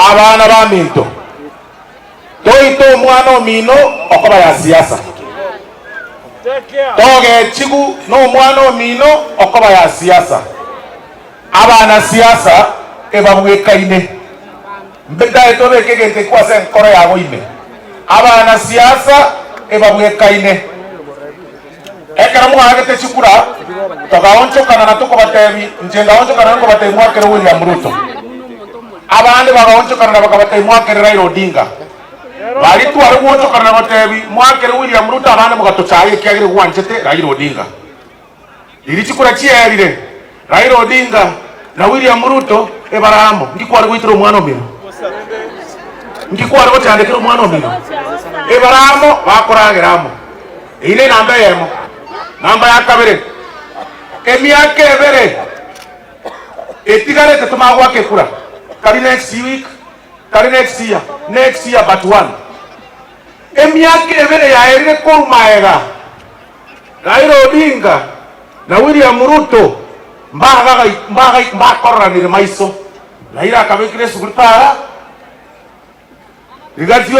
abana baminto toito omwana omino okoba ya siasa toge chigu no omwana omino okoba ya siasa abana siasa ebabwekaine mbeda etobe kegente kwase nkoro yabo ime abana siasa ebabwekaine ekera muhagete chikura togaonchokana na tuko batebi njengaonchokana ngo batebi mwakere William Ruto abandi bagaonchokana na bakabatebi mwakere Raila Odinga bali twari guonchokana na batebi mwakere William Ruto abandi mugatochaye kyagire gwanchete Raila Odinga iri chikura chiyerire Raila Odinga na William Ruto ebaramo ndikwari gwitira omwana omino ndikwari gotandikira omwana omino ebaramo bakorageramo ile namba yemo namba ya kabere emyaka ebere etigarete tumagwa kekura kari next week kari next year but one emyaka ebere ya erire korumaega Raila Odinga na William Ruto mbakoranire maiso Raila akabekire sugurutara rigazio